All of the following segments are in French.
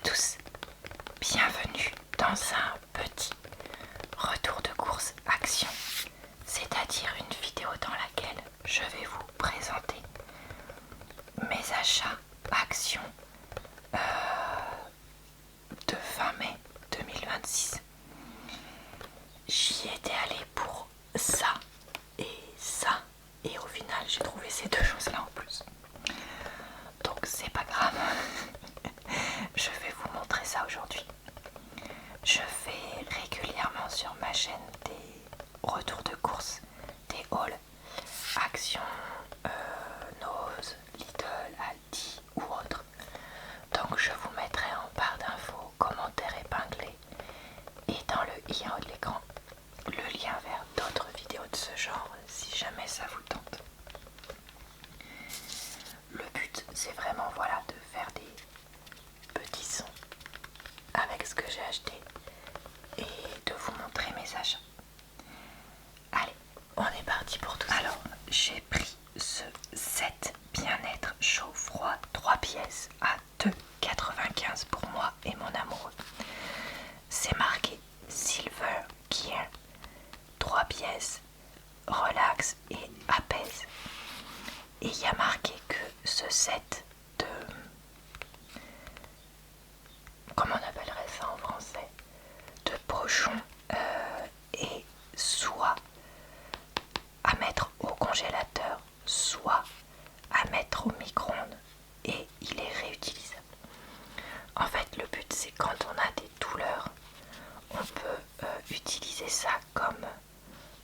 tous, bienvenue dans un petit retour de course action, c'est-à-dire une vidéo dans laquelle je vais vous présenter mes achats actions de fin mai 2026. J'y étais allée pour ça, et au final j'ai trouvé ces deux choses-là en plus. Donc c'est pas grave, je vais vous montrer ça aujourd'hui. Je fais régulièrement sur ma chaîne des retours de course, des hauls, Action, Nose, Lidl, Aldi ou autres. Donc je vous mettrai en barre d'infos, commentaires épinglés et dans le i en haut de l'écran le lien vers d'autres vidéos de ce genre si jamais ça vous tente. Le but c'est vraiment de faire des petits sons avec ce que j'ai acheté et de vous montrer mes achats. Allez, on est parti pour tout ça. Alors, j'ai pris ce set bien-être chaud-froid 3 pièces à 2,95 pour moi et mon amoureux. C'est marqué Silver Gear, 3 pièces, relax et apaise. Et il y a marqué que ce set de... comment on appellerait ça en français, de pochon est soit à mettre au congélateur, soit à mettre au micro-ondes, et il est réutilisable. En fait, le but c'est quand on a des douleurs, on peut utiliser ça comme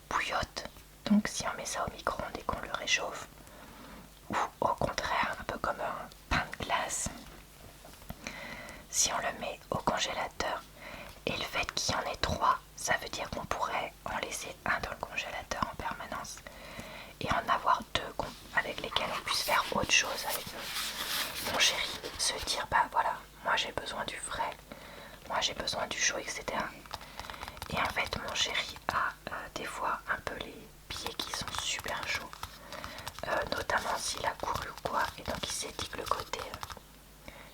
bouillotte. Donc si on met ça au micro-ondes et qu'on le réchauffe, ou au contraire un peu comme un pain de glace, si on le met au congélateur, et le fait qu'il y en ait 3, ça veut dire qu'on pourrait en laisser un dans le congélateur en permanence et en avoir 2 avec lesquels on puisse faire autre chose avec mon chéri, se dire bah voilà, moi j'ai besoin du frais, moi j'ai besoin du chaud, etc. Et en fait mon chéri a des fois un peu les pieds qui sont super chauds, notamment s'il a couru ou quoi, et donc il s'est dit que le côté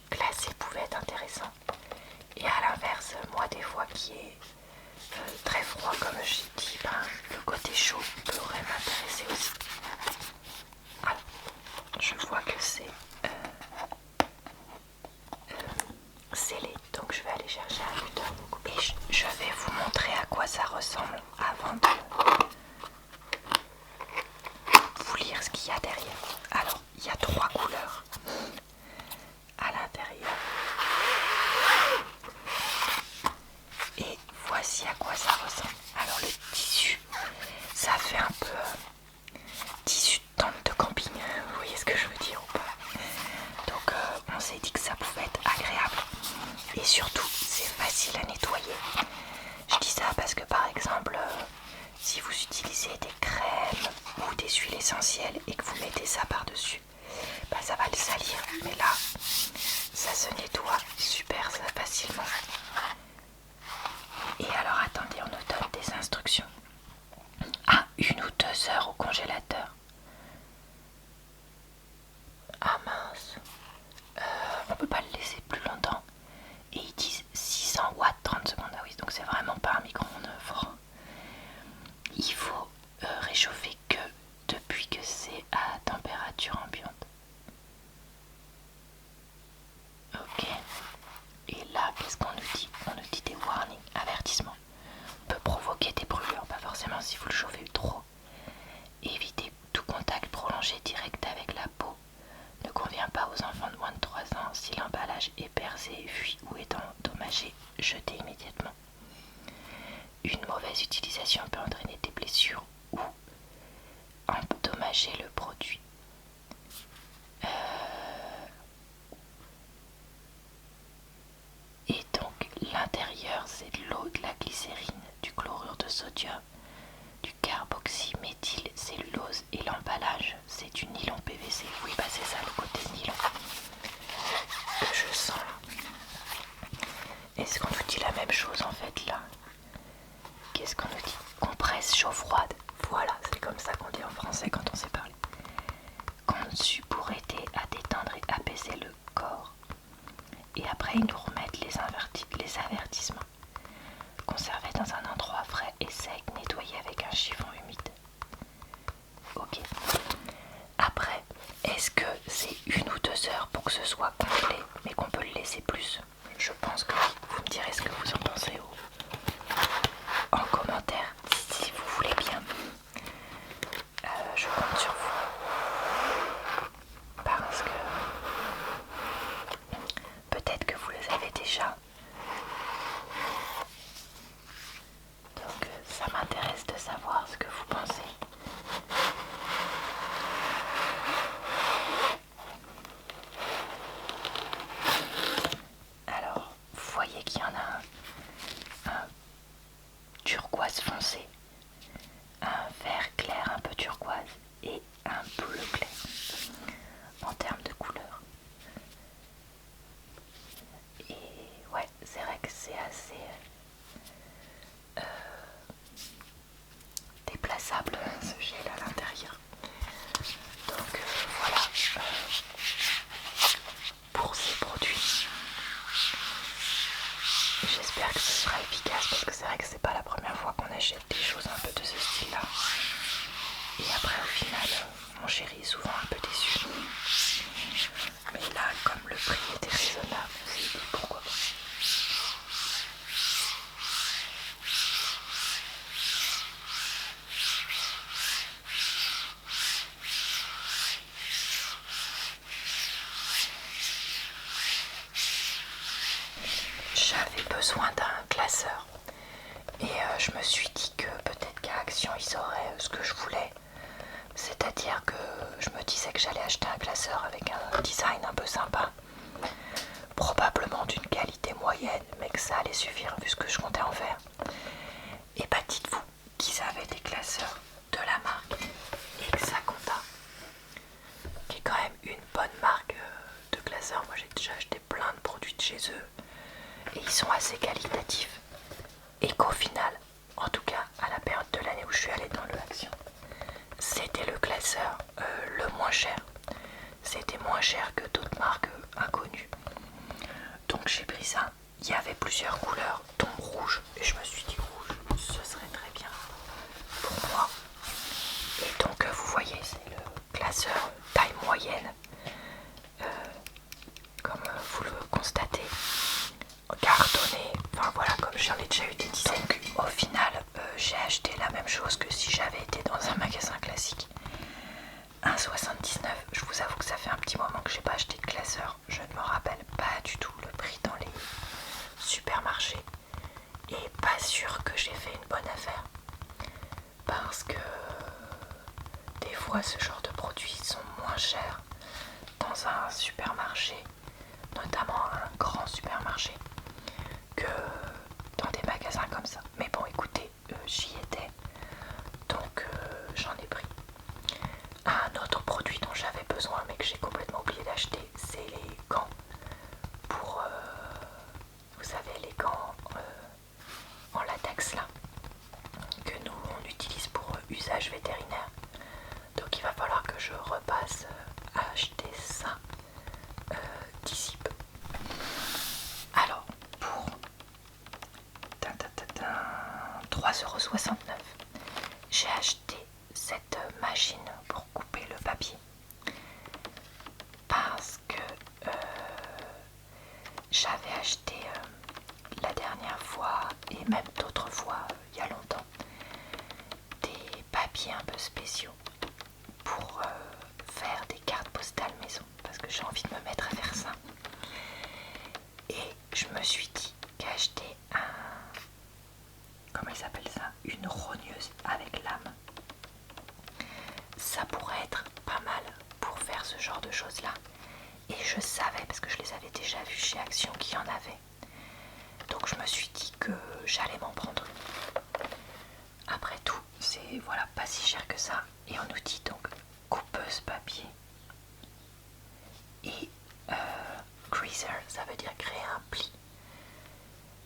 glacé pouvait être intéressant. Et à l'inverse, moi des fois qui est très froid comme j'ai dit, le côté chaud pourrait m'intéresser aussi. Alors, je vois que c'est scellé, donc je vais aller chercher un cutter et je vais vous montrer à quoi ça ressemble avant de vous lire ce qu'il y a derrière. Alors, il y a 3 couleurs à l'intérieur. Et voici à quoi ça ressemble. Alors le tissu, ça fait un peu tissu de tente de camping, vous voyez ce que je veux dire ou pas? Donc on s'est dit que ça pouvait être agréable. Et surtout, c'est facile à nettoyer. Je dis ça parce que par exemple, si vous utilisez des crèmes ou des huiles essentielles et que vous mettez ça par-dessus, ça va le salir. Mais là, ça se nettoie super facilement. Et alors attendez, on nous donne des instructions. À 1 ou 2 heures au congélateur. Ah mince, on peut pas le laisser plus longtemps. Et ils disent 600 watts 30 secondes. Ah oui, donc c'est vraiment pas un micro-ondes fort. Il faut réchauffer que depuis que c'est à température ambiante. Ok. Et là, qu'est-ce qu'on nous dit? On nous dit des warnings, avertissements. Peut provoquer des brûlures, pas forcément si vous le chauffez trop. Évitez tout contact prolongé direct avec la peau. Ne convient pas aux enfants de moins de 3 ans. Si l'emballage est percé, fui ou est endommagé, jetez immédiatement. Une mauvaise utilisation peut entraîner des blessures ou endommager le produit. Et donc l'intérieur c'est de l'eau, de la glycérine, du chlorure de sodium, du carboxyméthylcellulose et l'emballage c'est du nylon PVC. Oui c'est ça le côté nylon que je sens là. Est-ce qu'on nous dit la même chose en fait là? Qu'est-ce qu'on nous dit? Compresse chaud-froide. Voilà, c'est comme ça qu'on dit en français quand on sait parler. Conçu pour aider à détendre et apaiser le corps. Et après ils nous remettent les avertissements. Conserver dans un endroit frais et sec, nettoyer avec un chiffon humide. Ok. Après, est-ce que c'est 1 ou 2 heures pour que ce soit complet, mais qu'on peut le laisser plus? Je pense que oui. Vous me direz ce que vous en pensez en commentaire, si vous voulez bien. Je compte sur vous. Parce que peut-être que vous les avez déjà. Donc ça m'intéresse de savoir ce que vous pensez. Alors, vous voyez qu'il y en a un turquoise foncé, un vert clair un peu turquoise et un bleu clair en termes de couleur. Et ouais, c'est vrai que c'est assez déplaçable ce gel à l'intérieur. Donc voilà pour ces produits. J'espère que ce sera efficace parce que c'est vrai que c'est pas la première fois qu'on achète des choses un peu de ce style là. Et après au final mon chéri est souvent un peu déçu. Mais là comme le prix était raisonnable, on s'est dit pourquoi pas. J'avais besoin d'un classeur et je me suis dit que peut-être qu'à Action ils auraient ce que je voulais, c'est-à-dire que je me disais que j'allais acheter un classeur avec un design un peu sympa, probablement d'une qualité moyenne, mais que ça allait suffire vu ce que je comptais en faire. Et bah dites-vous qu'ils avaient des classeurs de la marque Hexaconda, qui est quand même une bonne marque de classeurs. Moi j'ai déjà acheté plein de produits de chez eux et ils sont assez qualitatifs. Et qu'au final, en tout cas à la période de l'année où je suis allée dans le Action, c'était le classeur le moins cher. C'était moins cher que d'autres marques inconnues. Donc j'ai pris ça. Il y avait plusieurs couleurs, dont rouge. Et je me suis dit rouge, ce serait très bien pour moi. Et donc vous voyez, c'est le classeur taille moyenne. Comme vous le constatez. Cartonné. Enfin voilà, comme j'en ai déjà eu des dizaines. Donc, au final, j'ai acheté la même chose que si j'avais été dans un magasin classique. 1,79. Je vous avoue que ça fait un petit moment que j'ai pas acheté de classeur. Je ne me rappelle pas du tout le prix dans les supermarchés. Et pas sûr que j'ai fait une bonne affaire. Parce que des fois ce genre de produits sont moins chers dans un supermarché, notamment un grand supermarché, que dans des magasins comme ça. Mais bon écoutez, j'y étais, donc j'en ai pris. Un autre produit dont j'avais besoin mais que j'ai complètement oublié d'acheter, c'est les gants pour, vous savez, les gants en latex là, que nous on utilise pour usage vétérinaire. Donc il va falloir que je repasse à acheter ça d'ici peu. Alors pour 3,69€, j'ai acheté cette machine pour couper le papier parce que j'avais acheté la dernière fois et même d'autres fois il y a longtemps des papiers un peu spéciaux pour faire des cartes postales maison parce que j'ai envie de me mettre à faire ça. Et je me suis dit qu'acheter comment il s'appelle ça, une rogneuse avec lame, ça pourrait être pas mal pour faire ce genre de choses là. Et je savais, parce que je les avais déjà vus chez Action, qu'il y en avait. Donc je me suis dit que j'allais m'en prendre une. Après tout, c'est voilà, pas si cher que ça. Et on nous dit donc coupeuse papier et creaser, ça veut dire créer un pli.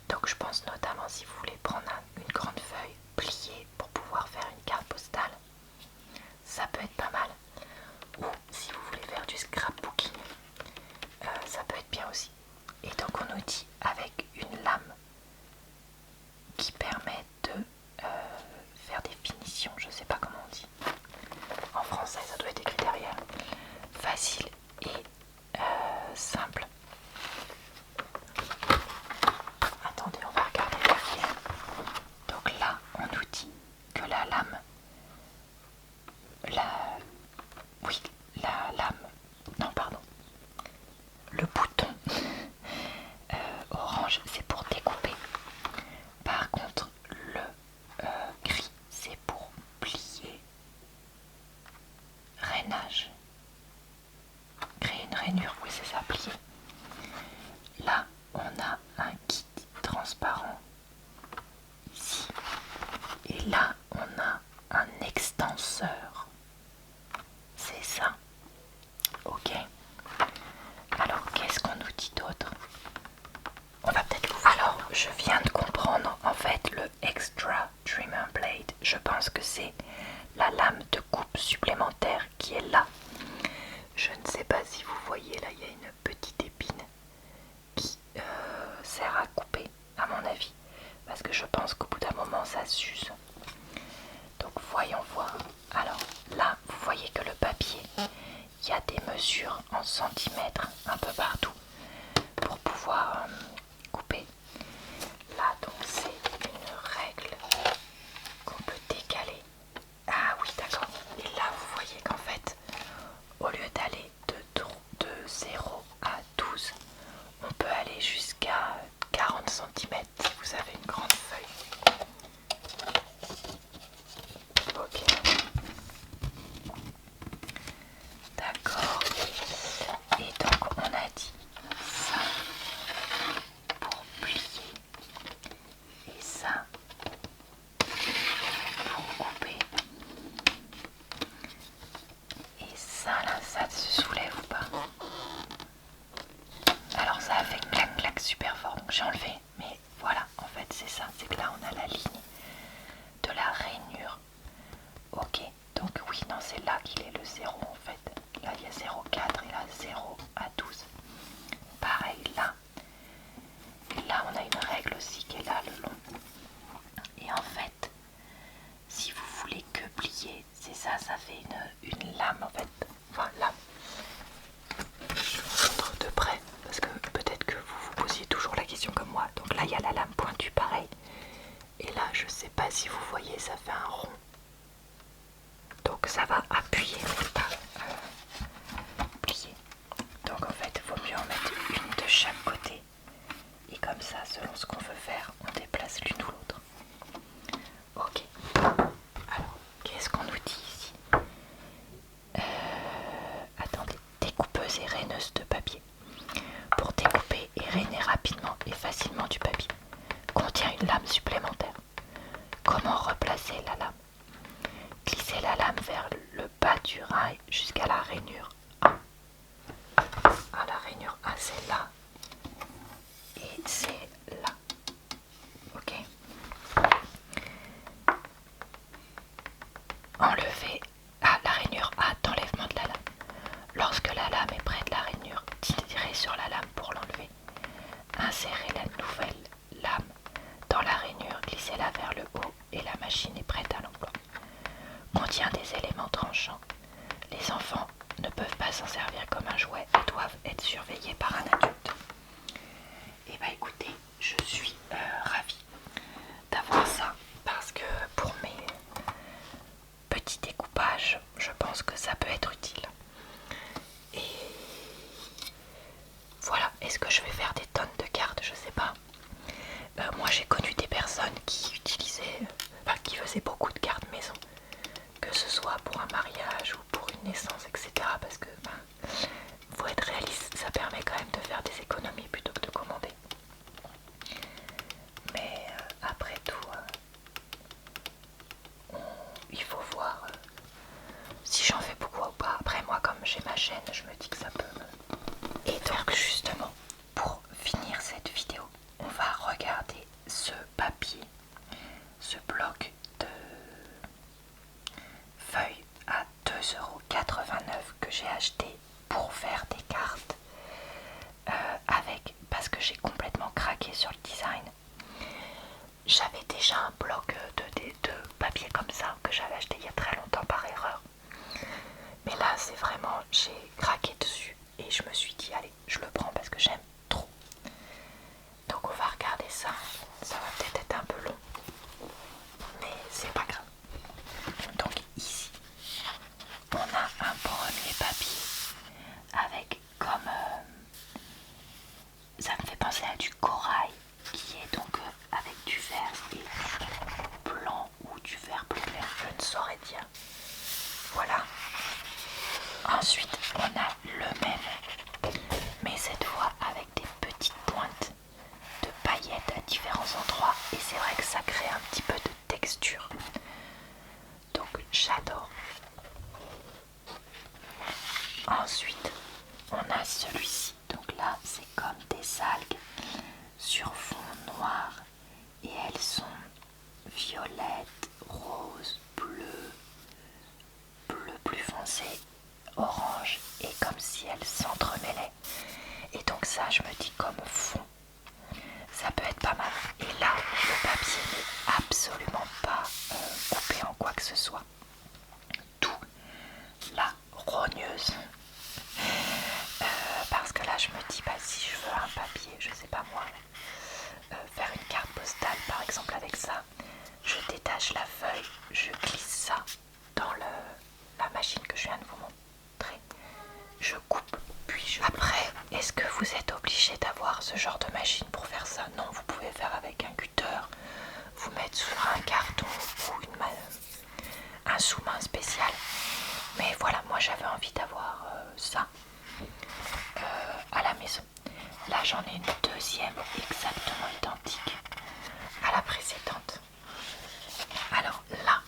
Donc je pense notamment si vous voulez prendre une grande feuille pliée pour pouvoir faire une carte postale, ça peut être pas mal. Ou si vous voulez faire du scrapbooking, ça peut être bien aussi. Et donc on nous dit avec une lame qui permet de faire des finitions, je sais pas comment on dit. En français ça doit être écrit derrière. Facile et simple. Attendez, on va regarder derrière. Donc là on nous dit que la lame, non pardon, le bouton orange c'est pour découper. Par contre le gris c'est pour plier, rainage, créer une rainure, oui c'est ça, plier. Là on a un kit transparent ici et là on a un extenseur, c'est ça. Ok, alors qu'est-ce qu'on nous dit d'autre? On va peut-être l'ouvrir. Alors je viens de comprendre, en fait le Extra Trimmer Blade, je pense que c'est la lame de coupe supplémentaire qui est là. Je ne sais pas si vous voyez, là il y a une petite épine qui sert à couper à mon avis, parce que je pense qu'au bout d'un moment ça s'use. Donc voyons voir. Alors là vous voyez que le papier, il y a des mesures en centimètres un peu partout pour pouvoir couper. Là donc c'est une règle qu'on peut décaler. Ah oui d'accord. Et là vous voyez qu'en fait au lieu d'aller de 0 à 12, on peut aller jusqu'à 40 cm si vous avez une grande feuille. Ok. D'accord. Et donc on a dit ça pour plier et ça pour couper. Et ça là, ça se soulève ou pas? Alors ça a fait clac clac super fort, donc j'ai enlevé. Mais voilà, en fait c'est ça, c'est que là on a la ligne de la rainure. Ok, donc oui, non c'est là qu'il est le 0 en fait. Là il y a 0,4 et là 0 à 12. Pareil là. Et là on a une règle aussi qui est là le long. Et en fait, si vous voulez que plier, c'est ça, ça fait une lame en fait. Enfin lame. Je vous montre de près parce que peut-être que vous vous posiez toujours la question comme moi. Donc là il y a la lame pointue pareil. Et là je sais pas si vous voyez, ça fait un rond. Donc ça va appuyer mais pas plier. Donc en fait il vaut mieux en mettre une de chaque côté. Et comme ça, selon ce qu'on veut faire, on déplace l'une ou l'autre. Ok. Alors, qu'est-ce qu'on nous dit ici? Attendez. Découpeuse et raineuse de papier. Pour découper et rainer rapidement et facilement du papier. Contient une lame supplémentaire. Comment replacer la lame? Glisser la lame vers le bas du rail jusqu'à la rainure A. Ah, la rainure A, c'est là. Et c'est là. Ok. Enlever la rainure A d'enlèvement de la lame. Lorsque la lame est près de la rainure, tirez sur la lame pour l'enlever. Insérez la nouvelle lame dans la rainure, glissez-la vers le haut et la machine est prête à l'emploi. Contient des éléments tranchants. Les enfants ne peuvent pas s'en servir comme un jouet et doivent être surveillés par un adulte. Et bah écoutez, je suis ravie d'avoir ça parce que pour mes petits découpages, je pense que ça peut être utile. Et voilà, est-ce que je vais faire des tonnes de cartes? Je sais pas. Moi j'ai connu des personnes qui utilisaient, qui faisaient beaucoup de cartes maison, que ce soit pour un mariage ou pour une naissance, etc. Parce que faut être réaliste, ça permet quand même de faire des économies plutôt que de commander. Mais après tout, il faut voir si j'en fais beaucoup ou pas. Après moi, comme j'ai ma chaîne, je me dis que ça peut me... Et donc justement, pour du corail qui est donc avec du vert et du blanc ou du vert plus clair, je ne saurais dire. Voilà. Ensuite, on a le même, mais cette fois avec des petites pointes de paillettes à différents endroits. Et c'est vrai que ça crée un petit peu de texture. Donc j'adore. Ensuite, on a celui-ci. Donc là, c'est comme des algues sur fond noir. Et elles sont violettes, roses, bleues, bleu plus foncé, orange, et comme si elles s'entremêlaient. Et donc ça, je me dis comme fond, ça peut être pas mal. Et là, le papier n'est absolument pas coupé en quoi que ce soit. Tout la rogneuse. Parce que là, je me dis, bah, si je veux un papier, je sais pas moi, faire une carte postale par exemple avec ça, je détache la feuille, je glisse ça dans la machine que je viens de vous montrer, je coupe, puis je... Après, est-ce que vous êtes obligé d'avoir ce genre de machine pour faire ça? Non, vous pouvez faire avec un cutter, vous mettre sur un carton ou un sous-main spécial. Mais voilà, moi j'avais envie d'avoir ça à la maison. Là j'en ai une deuxième exactement identique à la précédente. Alors là,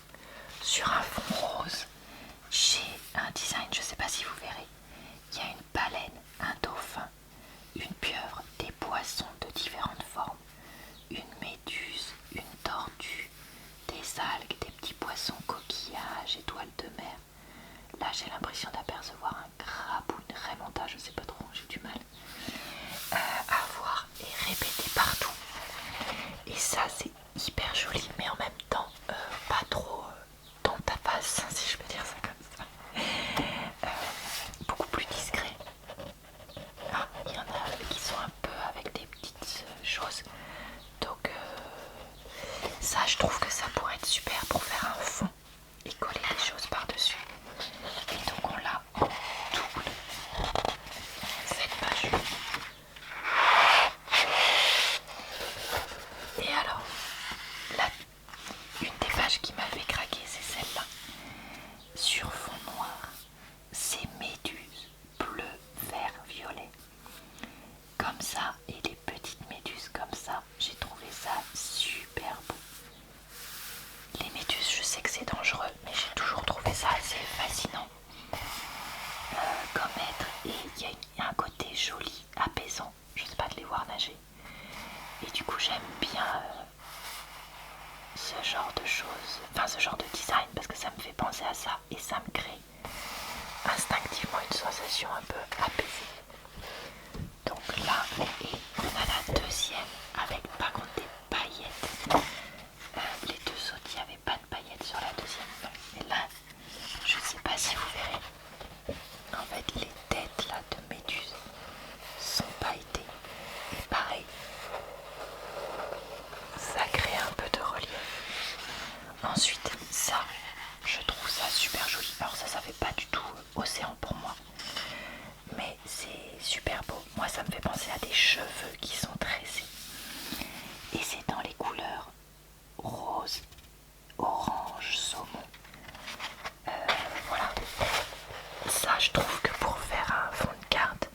sur un fond rose, j'ai un design, je ne sais pas si vous verrez. Il y a une baleine, un dauphin, une pieuvre, des poissons de différentes formes, une méduse, une tortue, des algues, des petits poissons, coquillages, étoiles de mer. Là j'ai l'impression d'apercevoir un crabe ou une raie-manta, je sais pas trop, j'ai du mal à voir et répéter partout. Et ça c'est hyper joli, mais en même temps pas trop dans ta face, si je peux dire ça comme ça. Beaucoup plus discret. Ah, il y en a qui sont un peu avec des petites choses. Donc ça, je trouve que ça pourrait être super pour faire un fond et coller des choses par-dessus. Et donc on l'a en double cette page. Et alors, là, une des pages qui m'a fait craquer, c'est celle-là. Sur fond noir, c'est méduses bleu, vert, violet. Comme ça, et les petites méduses comme ça, j'ai trouvé ça super beau. Les méduses, je sais que c'est dangereux, mais j'ai toujours trouvé ça assez fascinant comme être. Et il y a un côté joli, apaisant, je sais pas, de les voir nager. Et du coup, j'aime bien ce genre de choses, enfin ce genre de design, parce que ça me fait penser à ça et ça me crée instinctivement une sensation un peu apaisée. Donc là, et on a la deuxième avec par contre des paillettes. Les deux autres, il n'y avait pas de paillettes sur la deuxième. Mais là, je ne sais pas si vous verrez. En fait, les têtes là de méduses sont pailletées. Et pareil, ça crée un peu de relief. Ensuite, ça, je trouve ça super joli. Alors ça fait pas du tout océan pour moi. Mais c'est super beau. Moi, ça me fait penser à des cheveux qui sont tressés. Et c'est dans les couleurs rose, orange, saumon. Voilà. Ça, je trouve que pour faire un fond de carte,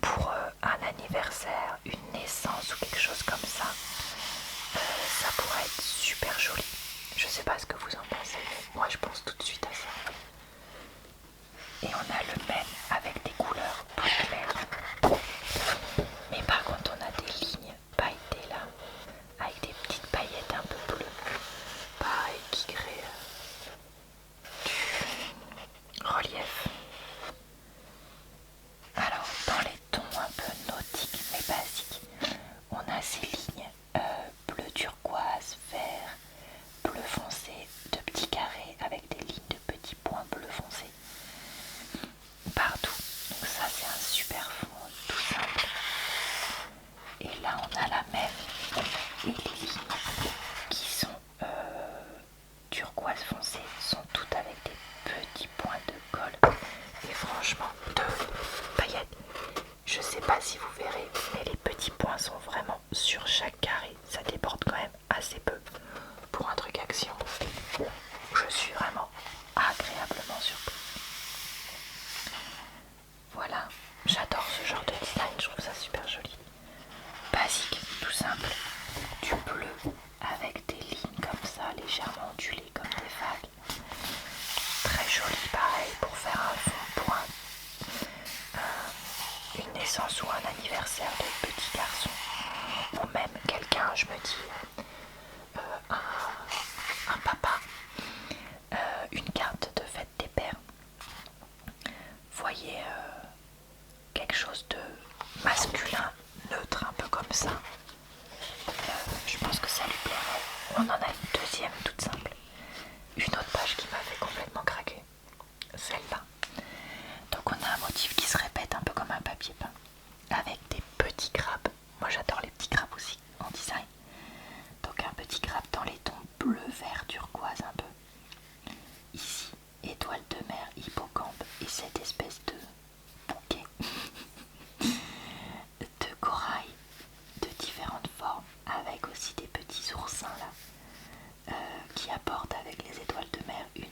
pour un anniversaire, une naissance ou quelque chose comme ça, ça pourrait être super joli. Je sais pas ce que vous en pensez, mais moi je pense tout de suite à ça. Et on a le même avec des couleurs plus claires. Mais par contre on a des lignes pailletées là, avec des petites paillettes un peu bleues. Pareil, qui créent du relief. Alors dans les tons un peu nautiques mais basiques, mais les petits points sont vraiment sur chaque carré. Ça déborde quand même assez peu pour un truc action. Je suis vraiment agréablement surpris. Voilà, j'adore ce genre de design, je trouve ça super joli. Basique, tout simple, du bleu avec des lignes comme ça, légèrement ondulées comme des vagues. Très joli, pareil, pour faire un fond pour une naissance ou un anniversaire de petit garçon. Ou même quelqu'un, je me dis, un papa, une carte de fête des pères. Voyez quelque chose de masculin, neutre, un peu comme ça. Je pense que ça lui plairait. On en a une deuxième toute simple. Une autre page qui m'a fait complètement craquer. Celle-là. Donc on a un motif qui se répète un peu comme un papier peint. Avec des petits crabes. Moi j'adore les petits crabes aussi en design. Donc un petit crabe dans les tons bleu, vert, turquoise un peu. Ici, étoile de mer, hippocampe et cette espèce de bouquet de corail de différentes formes avec aussi des petits oursins là qui apportent avec les étoiles de mer une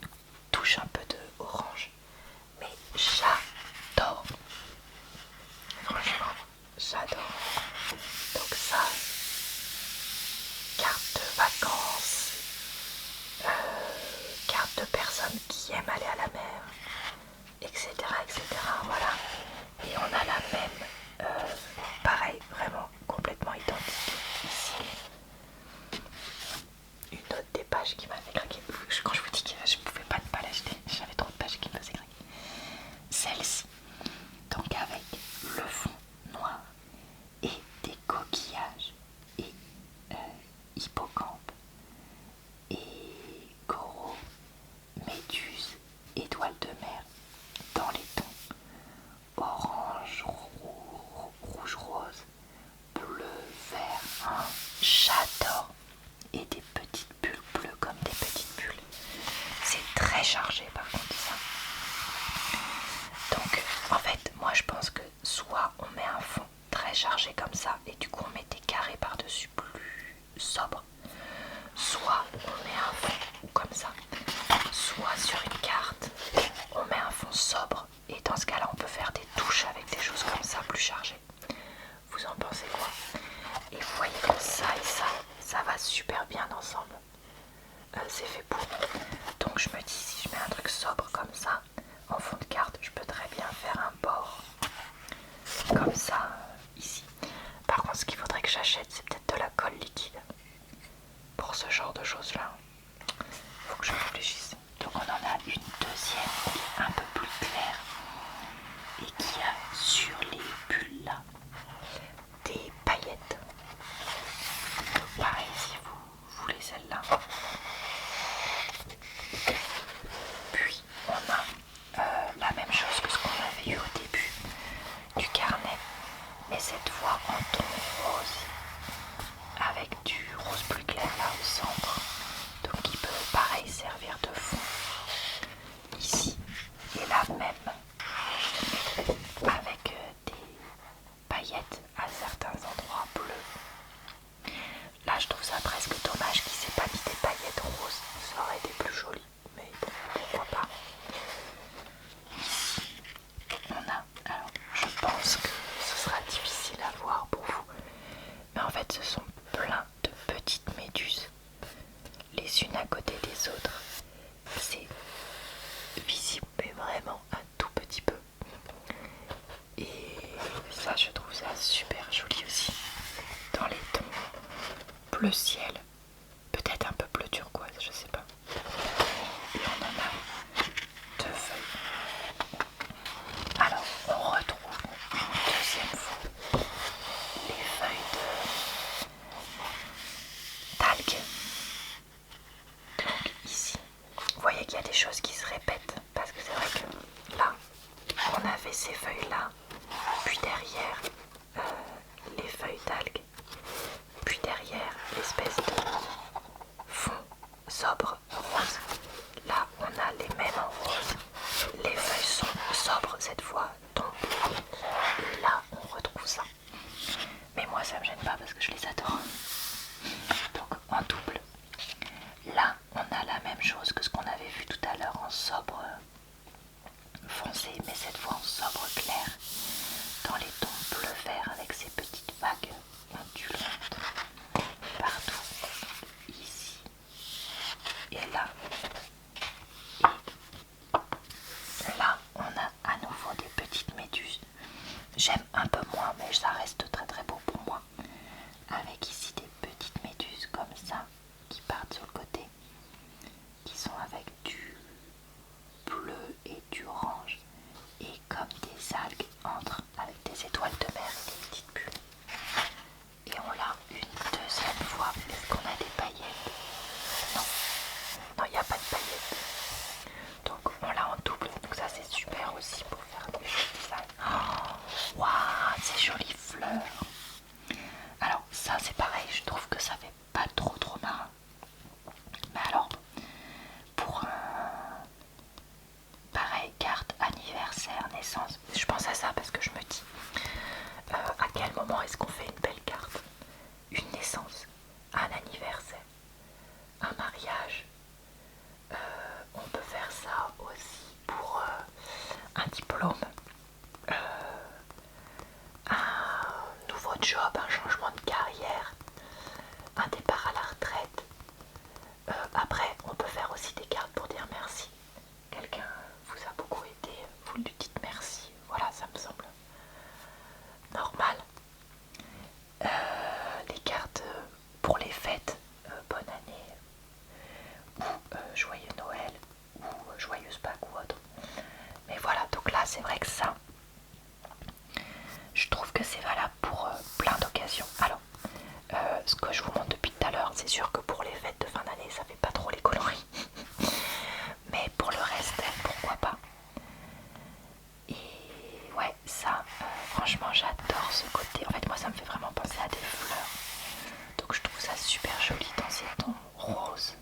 touche un peu de orange. Mais j'adore, franchement j'adore. Donc ça, carte de vacances, carte de personnes qui aiment aller à la mer, etc. etc. Voilà. Et on a la même, pareil, vraiment complètement identique ici. Une autre des pages qui m'a fait craquer. Quand je vous dis que je ne pouvais pas ne pas l'acheter, j'avais trop de pages qui me faisaient craquer. Celle-ci, donc avec le fond noir et des coquillages et hippocampes et coraux, méduses, étoiles de mer dans les tons orange, rouge, rose, bleu, vert. Hein, j'adore. Et des petites bulles bleues comme des petites bulles. C'est très chargé par contre ça. Donc en fait moi je pense que soit on met un fond très chargé comme ça et du coup on met des carrés par dessus plus sobres, soit on met un fond comme ça, soit sur une carte on met un fond sobre et dans ce cas là on peut faire des touches avec des choses comme ça plus chargées. Vous en pensez quoi? Et vous voyez que ça et ça va super bien ensemble. C'est fait pour. Donc je me dis si je mets un truc sobre comme ça en fond de carte, je peux très bien faire un bord comme ça ici. Par contre ce qu'il faudrait que j'achète c'est peut-être de la colle liquide pour ce genre de choses là. Faut que je réfléchisse. Donc on en a une deuxième qui est un peu plus claire et qui a sur les bulles là des paillettes. Pareil si vous voulez celle-là. Puis on a la même chose que ce qu'on avait eu au début du carnet, mais cette fois en ton rose avec du rose plus clair là au centre. Donc il peut pareil servir de fond ici et là même avec des paillettes à certains endroits bleus. Là je trouve ça presque dommage qu'il s'est pas mis des paillettes roses, ça aurait été plus joli, mais bon, pourquoi pas. Ici on a, alors je pense que ce sera difficile à voir pour vous, mais en fait ce sont plein de petites méduses les unes à côté des autres. C'est visible mais vraiment un tout petit peu. Et ça je trouve ça super joli aussi. Dans les tons bleu ciel, peut-être un peu bleu turquoise, je sais pas. Et on en a deux feuilles. Alors on retrouve une deuxième fois les feuilles d'algues. Donc ici, vous voyez qu'il y a des choses qui se répètent parce que c'est vrai que là, on avait ces feuilles là, puis derrière les feuilles d'algues, puis derrière l'espèce ça me gêne pas parce que je les adore. Donc en double, là on a la même chose que ce qu'on avait vu tout à l'heure en sobre foncé, mais cette fois en sobre clair, dans les tons bleu vert avec ces petites vagues ondulantes partout, ici et là. Et là on a à nouveau des petites méduses. J'aime un peu moins, mais ça reste très très beau pour moi. Avec ici des petites méduses comme ça qui partent sur le côté, qui sont avec du bleu et du orange, et comme des algues entre avec des étoiles de mer et des petites bulles. Et on l'a une deuxième fois. Est-ce qu'on a des paillettes? Non, non, il n'y a pas de paillettes. Donc on l'a en double, donc ça c'est super aussi pour faire des jolis designs. Oh, waouh, ces jolies fleurs. Alors ça c'est pareil, je trouve que ça fait pas trop marin. Mais alors, pour un pareil carte anniversaire, naissance, je pense à ça parce que je me dis à quel moment est-ce qu'on fait une belle carte? Une naissance, un anniversaire, un mariage. On peut faire ça aussi pour un diplôme, un nouveau job, un changement de carrière, un départ à la retraite. Après, on peut faire aussi des cartes pour dire merci. Quelqu'un vous a beaucoup aidé, vous lui dites merci. Voilà, ça me semble normal. Les cartes pour les fêtes, bonne année, ou joyeux Noël, ou joyeuse Pâques ou autre. Mais voilà, donc là c'est vrai que ça, je trouve que c'est valable pour plein d'occasions. Alors, ce que je vous montre depuis tout à l'heure, c'est sûr que pour les fêtes de fin d'année, ça fait pas trop les coloris. Mais pour le reste, pourquoi pas. Et ouais, ça, franchement, j'adore ce côté. En fait, moi, ça me fait vraiment penser à des fleurs. Donc, je trouve ça super joli dans ces tons roses.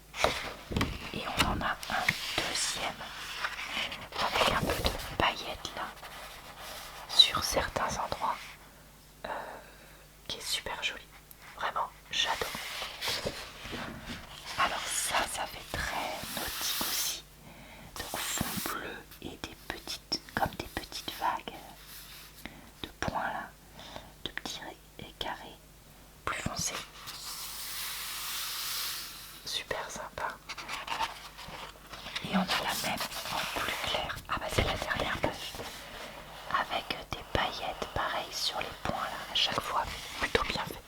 Et on en a un deuxième avec un peu de paillettes là, sur certains endroits, qui est super joli. Vraiment, j'adore. Alors ça fait très nautique aussi. Donc fond bleu et des petites, comme des petites vagues de points là, de petits et carrés plus foncés. Super sympa. Et on a la même en plus clair. Ah bah c'est la dernière page. Avec des paillettes pareil sur les points là, à chaque fois plutôt bien fait.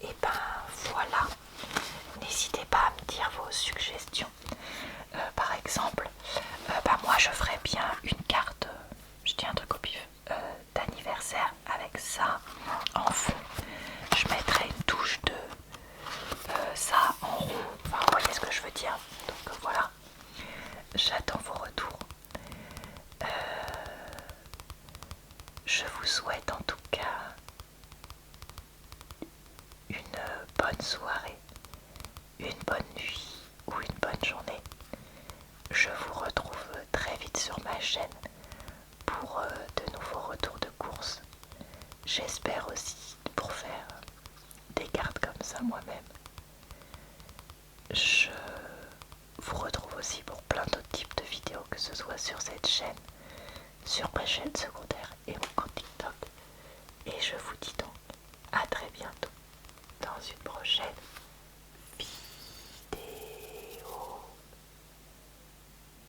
Et ben voilà, n'hésitez pas à me dire vos suggestions. Par exemple, moi je ferais bien une carte, je dis un truc au pif, d'anniversaire avec ça en fond. Je mettrais une touche de ça en rond, enfin vous voyez ce que je veux dire. Donc voilà, j'attends vos retours. Je vous souhaite en tout cas une bonne soirée, une bonne nuit ou une bonne journée. Je vous retrouve très vite sur ma chaîne pour de nouveaux retours de course. J'espère aussi pour faire des cartes comme ça moi-même. Je vous retrouve aussi pour plein d'autres types de vidéos, que ce soit sur cette chaîne, sur ma chaîne secondaire et mon compte TikTok. Et je vous dis donc à très bientôt dans une prochaine